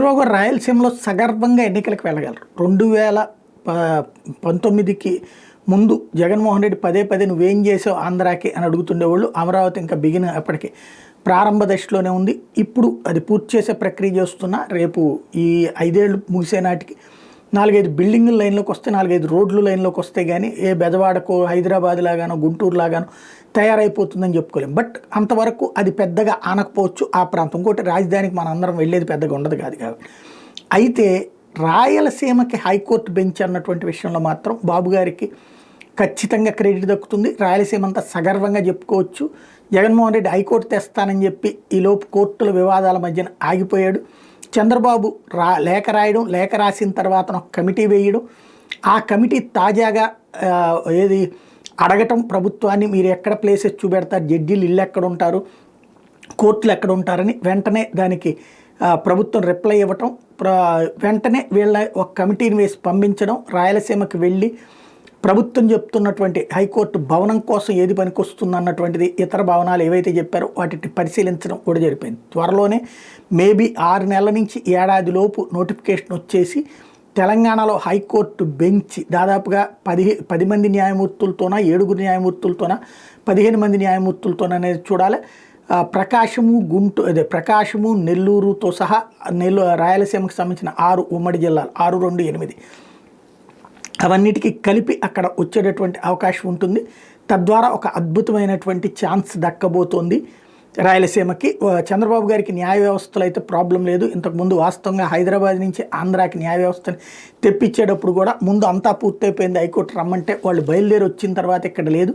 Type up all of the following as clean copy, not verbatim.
చంద్రబాబు గారు రాయలసీమలో సగర్వంగా ఎన్నికలకు వెళ్ళగలరు. 2019కి ముందు జగన్మోహన్ రెడ్డి పదే పదే నువ్వేం చేసావు ఆంధ్రాకి అని అడుగుతుండేవాళ్ళు. అమరావతి ఇంకా బిగిన అప్పటికి ప్రారంభ దశలోనే ఉంది. ఇప్పుడు అది పూర్తి చేసే ప్రక్రియ చేస్తున్నా. రేపు ఈ 5 ఏళ్ళు ముగిసే నాటికి 4-5 బిల్డింగులు లైన్లోకి వస్తే, 4-5 రోడ్లు లైన్లోకి వస్తే కానీ ఏ బెజవాడకో హైదరాబాద్ లాగానో గుంటూరు లాగానో తయారైపోతుందని చెప్పుకోలేం. బట్ అంతవరకు అది పెద్దగా ఆనకపోవచ్చు ఆ ప్రాంతం. ఇంకోటి రాజధానికి మనం అందరం వెళ్ళేది పెద్దగా ఉండదు కాదు కాబట్టి. అయితే రాయలసీమకి హైకోర్టు బెంచ్ అన్నటువంటి విషయంలో మాత్రం బాబు గారికి ఖచ్చితంగా క్రెడిట్ దక్కుతుంది. రాయలసీమ అంతా సగర్వంగా చెప్పుకోవచ్చు. జగన్మోహన్ రెడ్డి హైకోర్టు తెస్తానని చెప్పి ఈలోపు కోర్టుల వివాదాల మధ్యన ఆగిపోయాడు. చంద్రబాబు లేఖ రాయడం, లేఖ రాసిన తర్వాత ఒక కమిటీ వేయడం, ఆ కమిటీ తాజాగా అడగటం ప్రభుత్వాన్ని, మీరు ఎక్కడ ప్లేసెస్ చూపెడతారు, జడ్జీలు ఇల్లు ఎక్కడ ఉంటారు, కోర్టులు ఎక్కడ ఉంటారని వెంటనే దానికి ప్రభుత్వం రిప్లై ఇవ్వటం, వెంటనే వీళ్ళ ఒక కమిటీని వేసి పంపించడం, రాయలసీమకి వెళ్ళి ప్రభుత్వం చెప్తున్నటువంటి హైకోర్టు భవనం కోసం ఏది పనికొస్తుంది అన్నటువంటిది, ఇతర భవనాలు ఏవైతే చెప్పారో వాటిని పరిశీలించడం కూడా జరిపోయింది. త్వరలోనే మేబీ 6 నెలల నుంచి ఏడాది లోపు నోటిఫికేషన్ వచ్చేసి తెలంగాణలో హైకోర్టు బెంచ్ దాదాపుగా 10 మంది న్యాయమూర్తులతోనా, 7 న్యాయమూర్తులతోనా, 15 మంది న్యాయమూర్తులతోనా అనేది చూడాలి. ప్రకాశము నెల్లూరుతో సహా రాయలసీమకు సంబంధించిన 6 ఉమ్మడి జిల్లాలు, 6, 2, 8 అవన్నిటికీ కలిపి అక్కడ వచ్చేటటువంటి అవకాశం ఉంటుంది. తద్వారా ఒక అద్భుతమైనటువంటి ఛాన్స్ దక్కబోతోంది రాయలసీమకి. చంద్రబాబు గారికి న్యాయ వ్యవస్థలో అయితే ప్రాబ్లం లేదు. ఇంతకుముందు వాస్తవంగా హైదరాబాద్ నుంచి ఆంధ్రాకి న్యాయ వ్యవస్థని తెప్పించేటప్పుడు కూడా ముందు అంతా పూర్తయిపోయింది, హైకోర్టు రమ్మంటే వాళ్ళు బయలుదేరి వచ్చిన తర్వాత ఇక్కడ లేదు.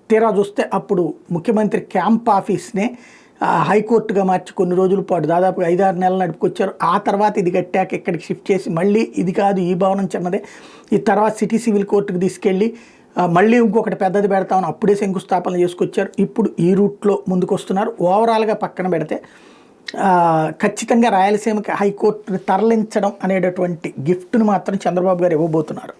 తీరా చూస్తే అప్పుడు ముఖ్యమంత్రి క్యాంప్ ఆఫీస్నే హైకోర్టుగా మార్చి కొన్ని రోజుల పాటు దాదాపు 5-6 నెలలు నడుపుకొచ్చారు. ఆ తర్వాత ఇది కట్టాక ఇక్కడికి షిఫ్ట్ చేసి మళ్ళీ ఇది కాదు, ఈ భవనం చిన్నదే, ఈ తర్వాత సిటీ సివిల్ కోర్టుకు తీసుకెళ్ళి మళ్ళీ ఇంకొకటి పెద్దది పెడతామని అప్పుడే శంకుస్థాపన చేసుకొచ్చారు. ఇప్పుడు ఈ రూట్లో ముందుకు వస్తున్నారు. ఓవరాల్గా పక్కన పెడితే ఖచ్చితంగా రాయలసీమకి హైకోర్టుని తరలించడం అనేటటువంటి గిఫ్ట్ను మాత్రం చంద్రబాబు గారు ఇవ్వబోతున్నారు.